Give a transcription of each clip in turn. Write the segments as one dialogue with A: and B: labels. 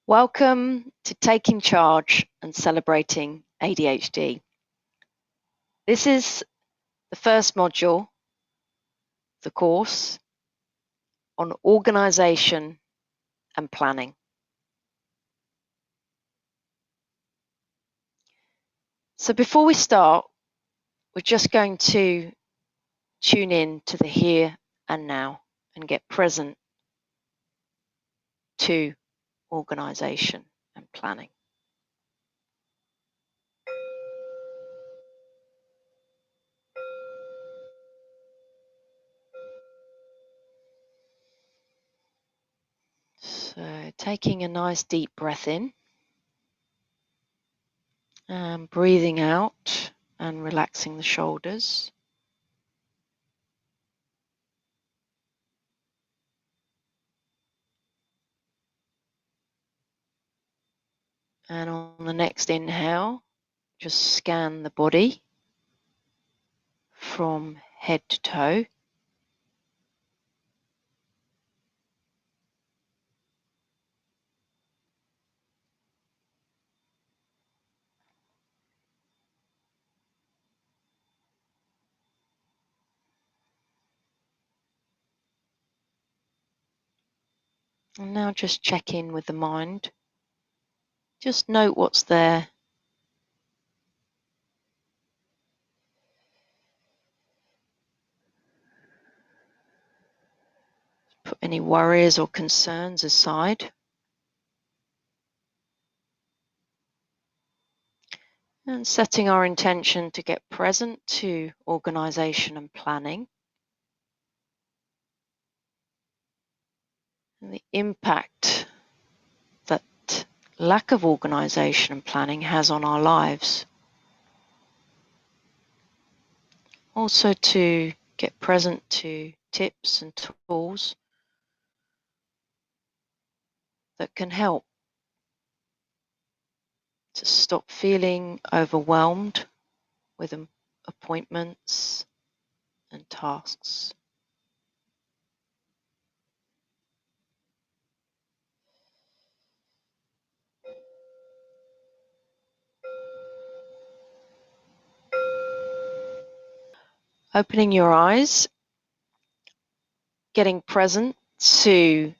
A: Welcome to Taking Charge and Celebrating ADHD. This is the first module of the course on organisation and planning. So before we start, we're just going to tune in to the here and now and get present to organisation and planning. So taking a nice deep breath in and breathing out and relaxing the shoulders. And on the next inhale, just scan the body from head to toe. And now just check in with the mind. Just note what's there. Put any worries or concerns aside. And setting our intention to get present to organisation and planning. And the impact that lack of organisation and planning has on our lives. Also to get present to tips and tools that can help to stop feeling overwhelmed with appointments and tasks. Opening your eyes, getting present to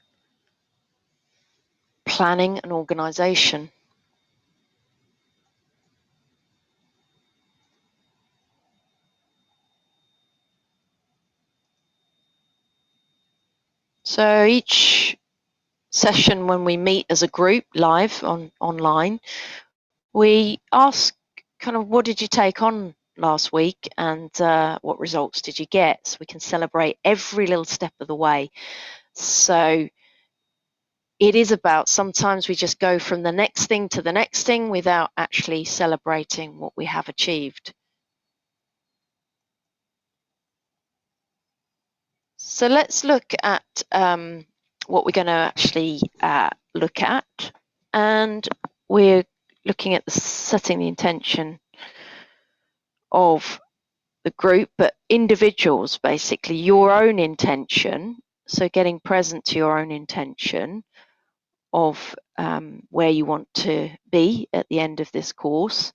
A: planning and organisation. So each session when we meet as a group live online, we ask kind of what did you take on last week and what results did you get, so we can celebrate every little step of the way. So it is about sometimes we just go from the next thing to the next thing without actually celebrating what we have achieved. So let's look at what we're going to actually look at, and we're looking at setting the intention of the group, but individuals, basically your own intention. So getting present to your own intention of where you want to be at the end of this course.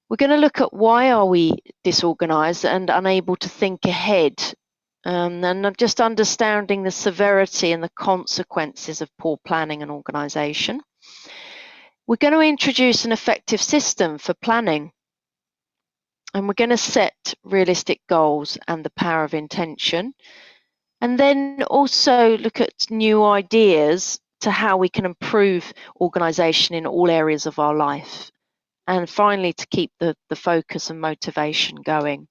A: We're going to look at why are we disorganized and unable to think ahead, and just understanding the severity and the consequences of poor planning and organization. We're going to introduce an effective system for planning, and we're going to set realistic goals and the power of intention, and then also look at new ideas to how we can improve organization in all areas of our life, and finally to keep the focus and motivation going.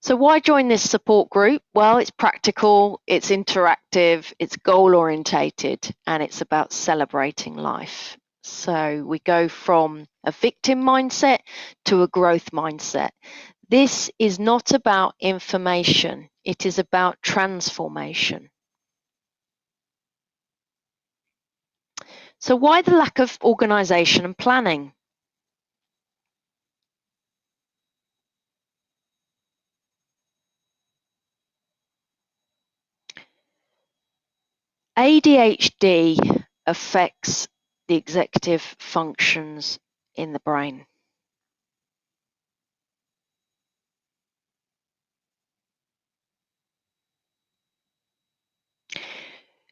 A: So why join this support group? Well, it's practical, it's interactive, it's goal orientated, and it's about celebrating life. So we go from a victim mindset to a growth mindset. This is not about information, it is about transformation. So why the lack of organisation and planning? ADHD affects the executive functions in the brain.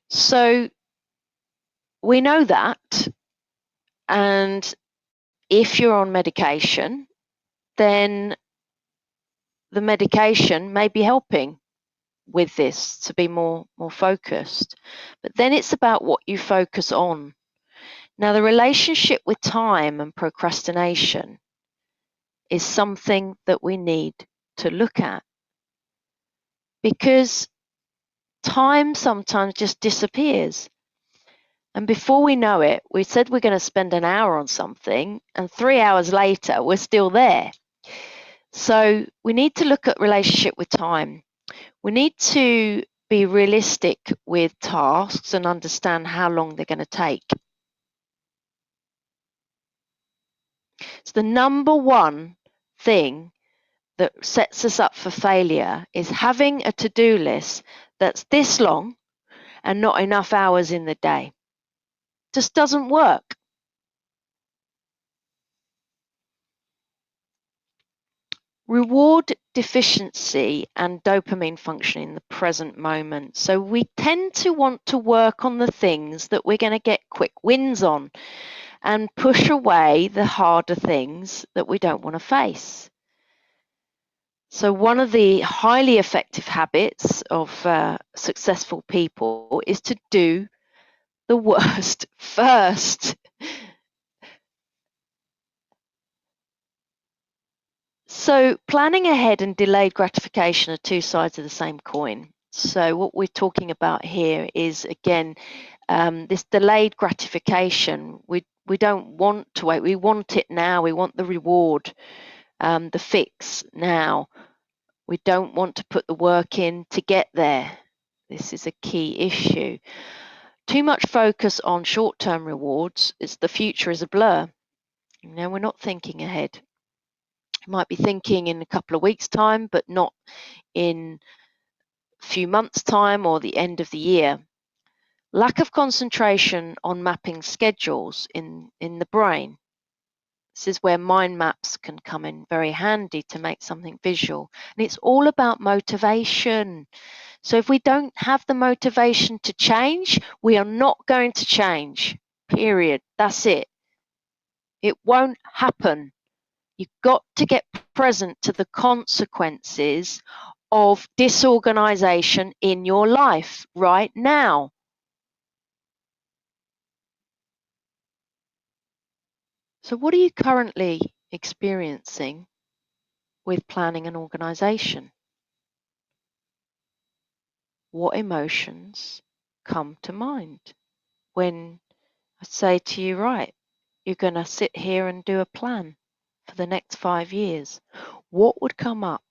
A: So we know that, and if you're on medication, then the medication may be helping with this to be more focused. But then it's about what you focus on. Now, the relationship with time and procrastination is something that we need to look at, because time sometimes just disappears. And before we know it, we said we're going to spend an hour on something, and 3 hours later, we're still there. So we need to look at relationship with time. We need to be realistic with tasks and understand how long they're going to take. So the number one thing that sets us up for failure is having a to-do list that's this long and not enough hours in the day. Just doesn't work. Reward deficiency and dopamine function in the present moment. So we tend to want to work on the things that we're going to get quick wins on and push away the harder things that we don't want to face. So one of the highly effective habits of successful people is to do the worst first. So planning ahead and delayed gratification are two sides of the same coin. So what we're talking about here is, again, this delayed gratification. We don't want to wait. We want it now. We want the reward, the fix now. We don't want to put the work in to get there. This is a key issue. Too much focus on short-term rewards. The future is a blur. We're not thinking ahead. You might be thinking in a couple of weeks' time, but not in a few months' time or the end of the year. Lack of concentration on mapping schedules in the brain. This is where mind maps can come in very handy to make something visual. And it's all about motivation. So if we don't have the motivation to change, we are not going to change. Period. That's it. It won't happen. You've got to get present to the consequences of disorganization in your life right now. So what are you currently experiencing with planning and organization? What emotions come to mind when I say to you, right, you're going to sit here and do a plan for the next 5 years? What would come up?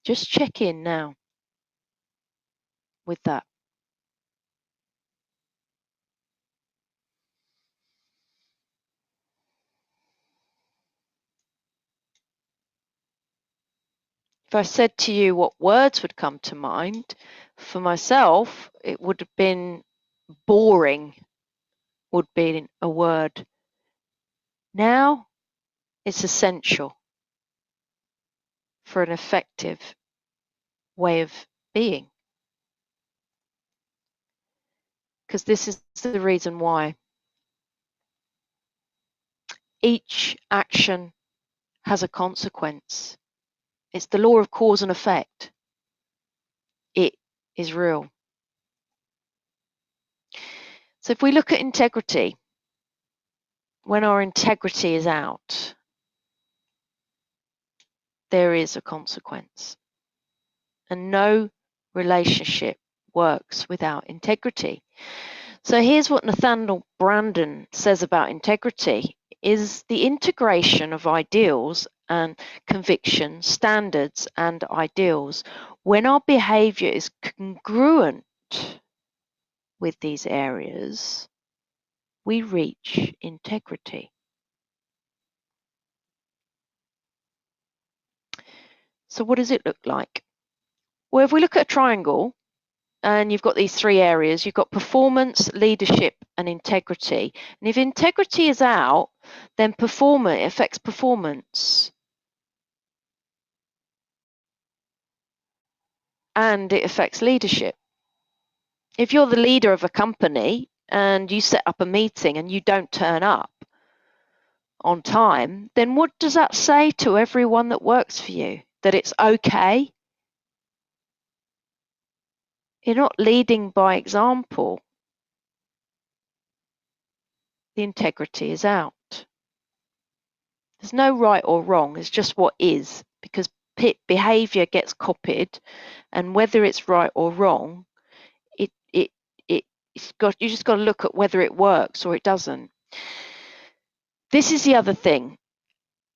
A: Just check in now with that. If I said to you what words would come to mind, for myself, it would have been boring, would be a word. Now it's essential for an effective way of being. Because this is the reason why. Each action has a consequence. It's the law of cause and effect. It is real. So if we look at integrity, when our integrity is out, there is a consequence. And no relationship works without integrity. So here's what Nathaniel Branden says about integrity: is the integration of ideals and convictions, standards and ideals. When our behavior is congruent with these areas, we reach integrity. So what does it look like? Well, if we look at a triangle, and you've got these three areas. You've got performance, leadership, and integrity. And if integrity is out, then it affects performance. And it affects leadership. If you're the leader of a company and you set up a meeting and you don't turn up on time, then what does that say to everyone that works for you? That it's okay? You're not leading by example. The integrity is out. There's no right or wrong, it's just what is, because behavior gets copied, and whether it's right or wrong, you just got to look at whether it works or it doesn't. This is the other thing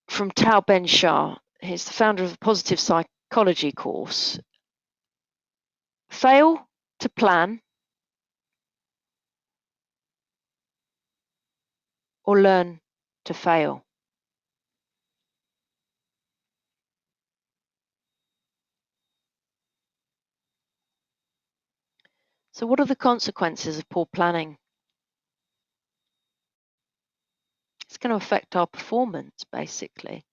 A: from Tal Ben-Shahar. He's the founder of the Positive Psychology course. Fail to plan or learn to fail. So what are the consequences of poor planning? It's going to affect our performance, basically.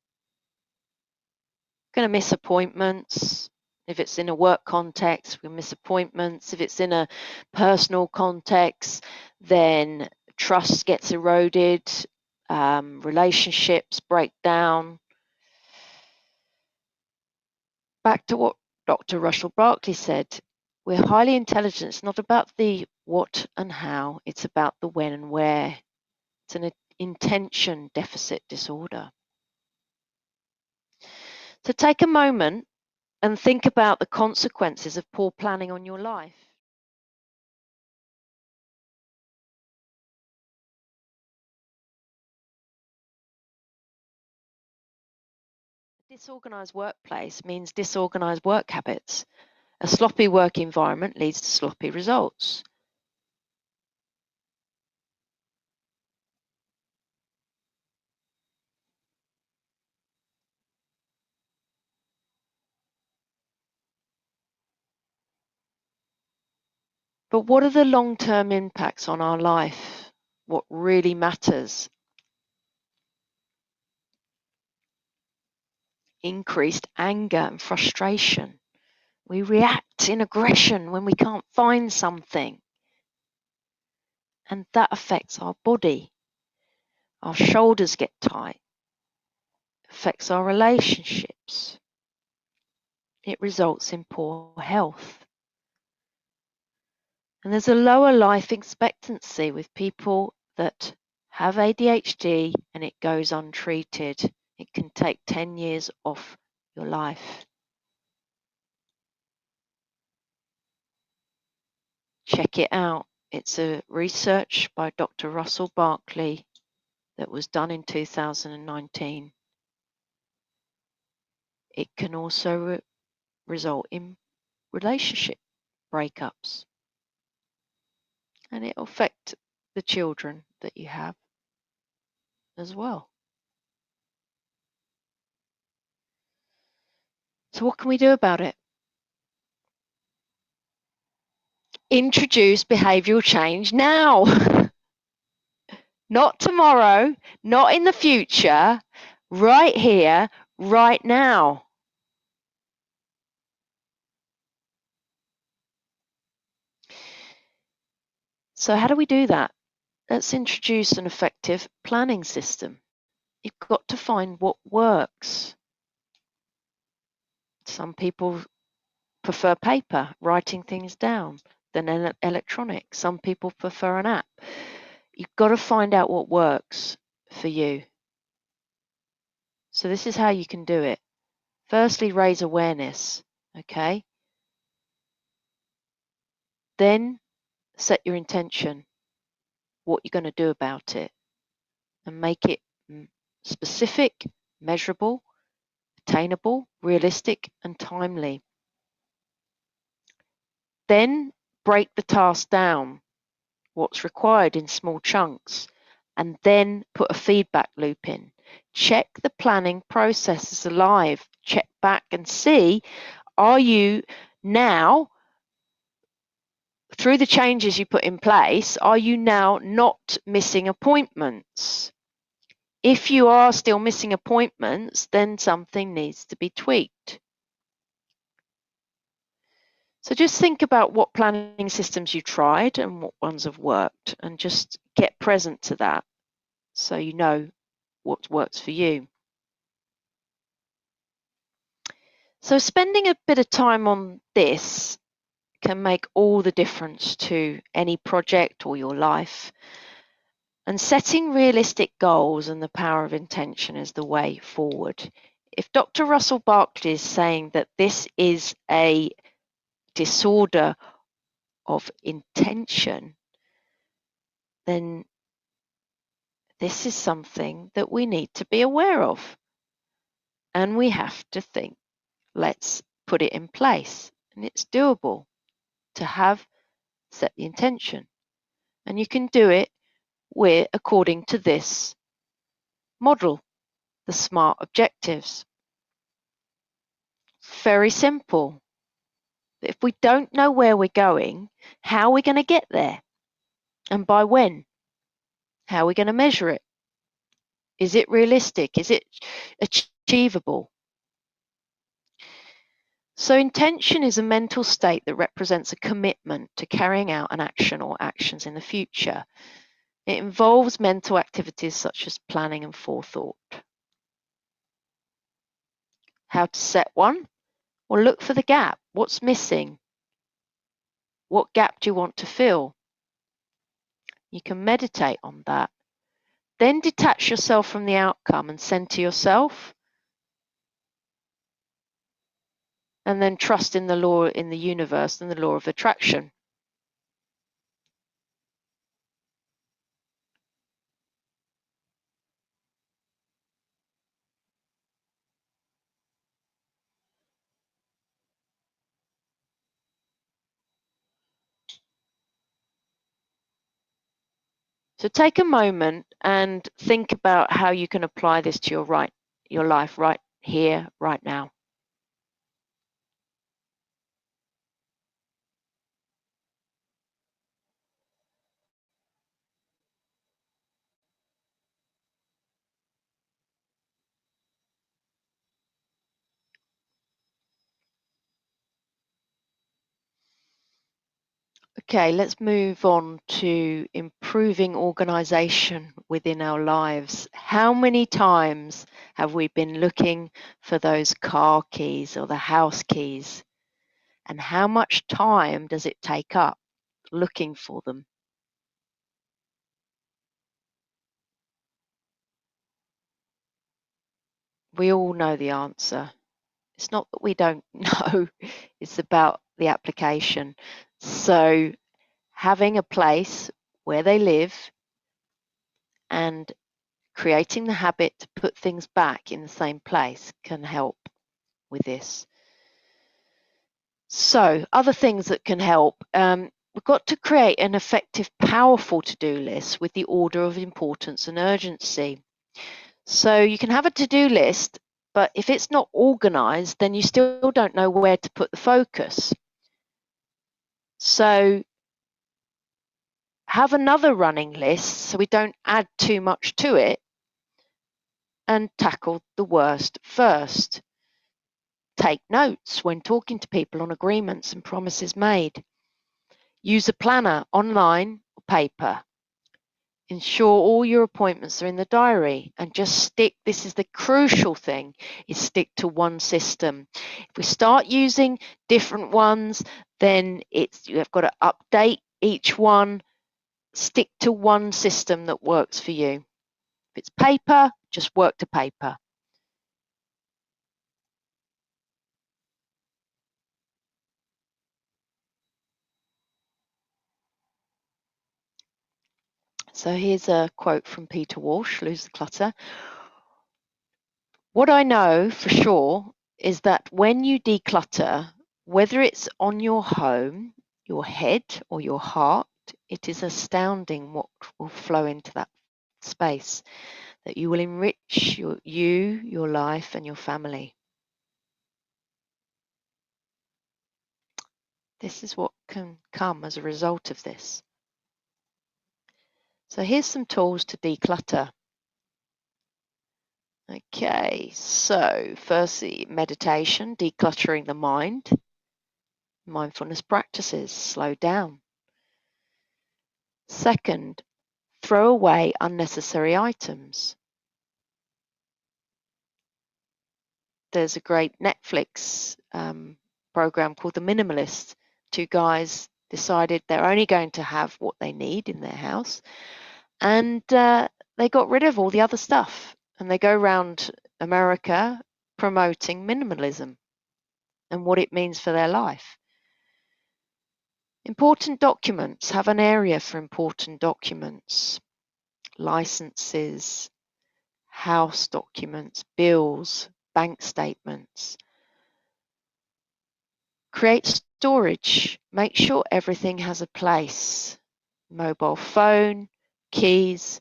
A: We're going to miss appointments. If it's in a work context, we miss appointments. If it's in a personal context, then trust gets eroded, relationships break down. Back to what Dr. Russell Barkley said, we're highly intelligent. It's not about the what and how, it's about the when and where. It's an intention deficit disorder. So take a moment and think about the consequences of poor planning on your life. A disorganized workplace means disorganized work habits. A sloppy work environment leads to sloppy results. But what are the long-term impacts on our life? What really matters? Increased anger and frustration. We react in aggression when we can't find something. And that affects our body. Our shoulders get tight. It affects our relationships. It results in poor health. And there's a lower life expectancy with people that have ADHD and it goes untreated. It can take 10 years off your life. Check it out. It's a research by Dr. Russell Barkley that was done in 2019. It can also result in relationship breakups, and it will affect the children that you have as well. So what can we do about it? Introduce behavioral change now. Not tomorrow, not in the future, right here, right now. So how do we do that? Let's introduce an effective planning system. You've got to find what works. Some people prefer paper, writing things down, than electronic. Some people prefer an app. You've got to find out what works for you. So this is how you can do it. Firstly, raise awareness, okay? Then set your intention, what you're going to do about it, and make it specific, measurable, attainable, realistic, and timely. Then break the task down, what's required in small chunks, and then put a feedback loop in. Check the planning process is alive. Check back and see, are you now through the changes you put in place, are you now not missing appointments? If you are still missing appointments, then something needs to be tweaked. So just think about what planning systems you tried and what ones have worked, and just get present to that so you know what works for you. So spending a bit of time on this can make all the difference to any project or your life. And setting realistic goals and the power of intention is the way forward. If Dr. Russell Barkley is saying that this is a disorder of intention, then this is something that we need to be aware of. And we have to think, let's put it in place. And it's doable to have set the intention. And you can do it according to this model, the SMART objectives. Very simple. If we don't know where we're going, how are we going to get there? And by when? How are we going to measure it? Is it realistic? Is it achievable? So intention is a mental state that represents a commitment to carrying out an action or actions in the future. It involves mental activities such as planning and forethought. How to set one? Well, look for the gap. What's missing? What gap do you want to fill? You can meditate on that. Then detach yourself from the outcome and center yourself. And then trust in the law in the universe and the law of attraction. So take a moment and think about how you can apply this to your life right here, right now. Okay, let's move on to improving organization within our lives. How many times have we been looking for those car keys or the house keys? And how much time does it take up looking for them? We all know the answer. It's not that we don't know, it's about the application. So having a place where they live and creating the habit to put things back in the same place can help with this. So other things that can help, we've got to create an effective, powerful to-do list with the order of importance and urgency. So you can have a to-do list, but if it's not organized, then you still don't know where to put the focus. So have another running list so we don't add too much to it, and tackle the worst first. Take notes when talking to people on agreements and promises made. Use a planner, online or paper. Ensure all your appointments are in the diary, and just stick, this is the crucial thing, is stick to one system. If we start using different ones, then you have got to update each one. Stick to one system that works for you. If it's paper, just work to paper. So here's a quote from Peter Walsh, Lose the Clutter. What I know for sure is that when you declutter, whether it's on your home, your head, or your heart, it is astounding what will flow into that space, that you will enrich your life, and your family. This is what can come as a result of this. So here's some tools to declutter. Okay, so firstly, meditation, decluttering the mind. Mindfulness practices, slow down. Second, throw away unnecessary items. There's a great Netflix program called The Minimalist. Two guys decided they're only going to have what they need in their house, and they got rid of all the other stuff, and they go around America promoting minimalism and what it means for their life. Important documents, have an area for important documents, licenses, house documents, bills, bank statements. Create storage, make sure everything has a place. Mobile phone, keys,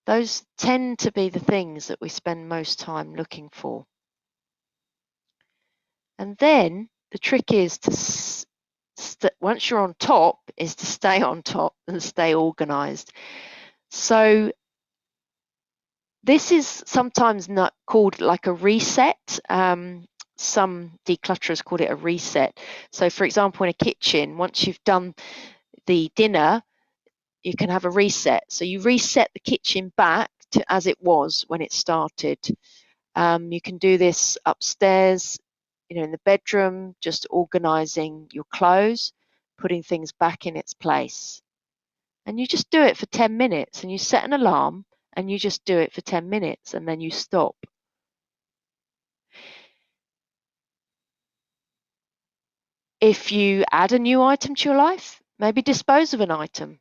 A: those tend to be the things that we spend most time looking for. And then the trick is to, once you're on top, is to stay on top and stay organized. So this is sometimes not called like a reset. Some declutterers call it a reset. So for example, in a kitchen, once you've done the dinner, you can have a reset. So you reset the kitchen back to as it was when it started. You can do this upstairs, in the bedroom, just organizing your clothes, putting things back in its place. And you just do it for 10 minutes, and you set an alarm and you just do it for 10 minutes and then you stop. If you add a new item to your life, maybe dispose of an item.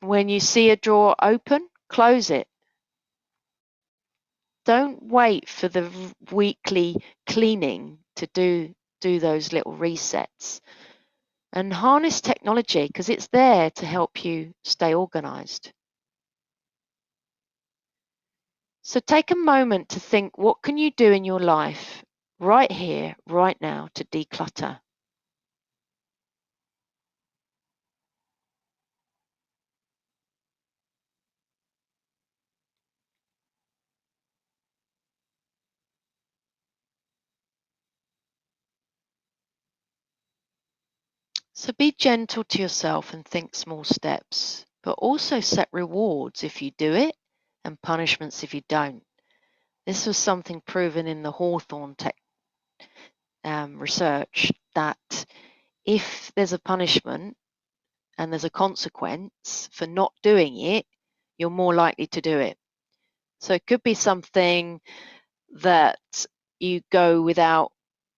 A: When you see a drawer open, close it. Don't wait for the weekly cleaning to do those little resets. And harness technology, because it's there to help you stay organized. So take a moment to think, what can you do in your life right here, right now, to declutter? So be gentle to yourself and think small steps, but also set rewards if you do it and punishments if you don't. This was something proven in the Hawthorne research, that if there's a punishment and there's a consequence for not doing it, you're more likely to do it. So it could be something that you go without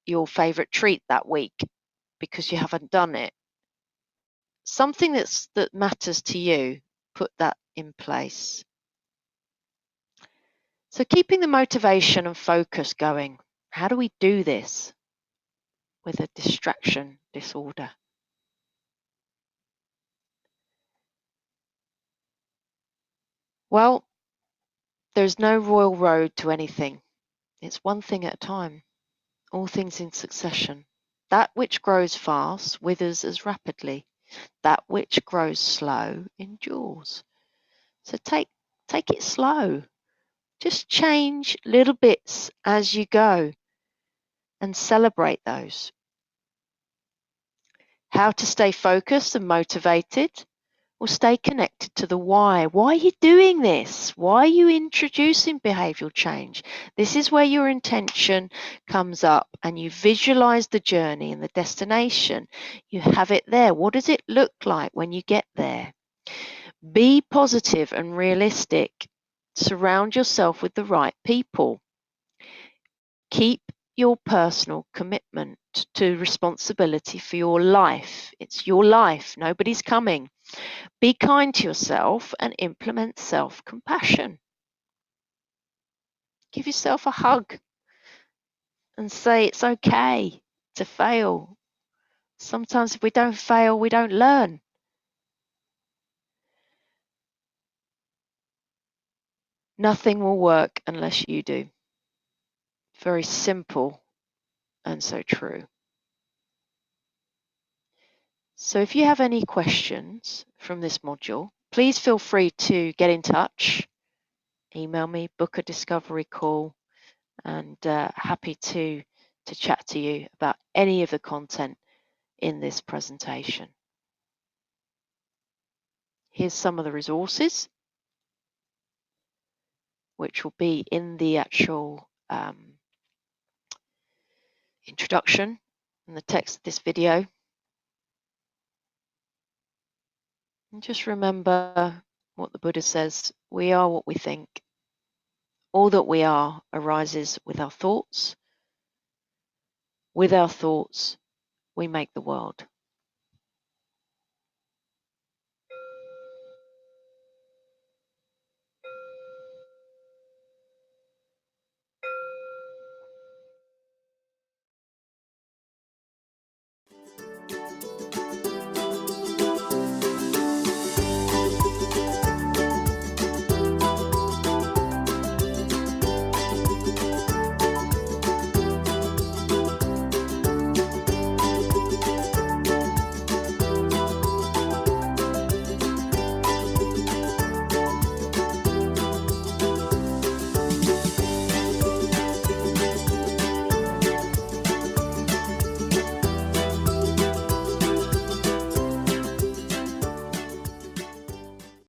A: your favorite treat that week because you haven't done it. Something that matters to you, put that in place. So keeping the motivation and focus going. How do we do this with a distraction disorder? Well, there's no royal road to anything. It's one thing at a time, all things in succession. That which grows fast withers as rapidly. That which grows slow endures. So take it slow. Just change little bits as you go and celebrate those. How to stay focused and motivated? Or stay connected to the why. Why are you doing this? Why are you introducing behavioral change? This is where your intention comes up and you visualize the journey and the destination. You have it there. What does it look like when you get there? Be positive and realistic. Surround yourself with the right people. Keep your personal commitment to responsibility for your life. It's your life. Nobody's coming. Be kind to yourself and implement self-compassion. Give yourself a hug and say it's okay to fail. Sometimes if we don't fail, we don't learn. Nothing will work unless you do. Very simple and so true. So if you have any questions from this module, please feel free to get in touch, email me, book a discovery call, and happy to chat to you about any of the content in this presentation. Here's some of the resources, which will be in the actual introduction and the text of this video. And just remember what the Buddha says, we are what we think. All that we are arises with our thoughts. With our thoughts, we make the world.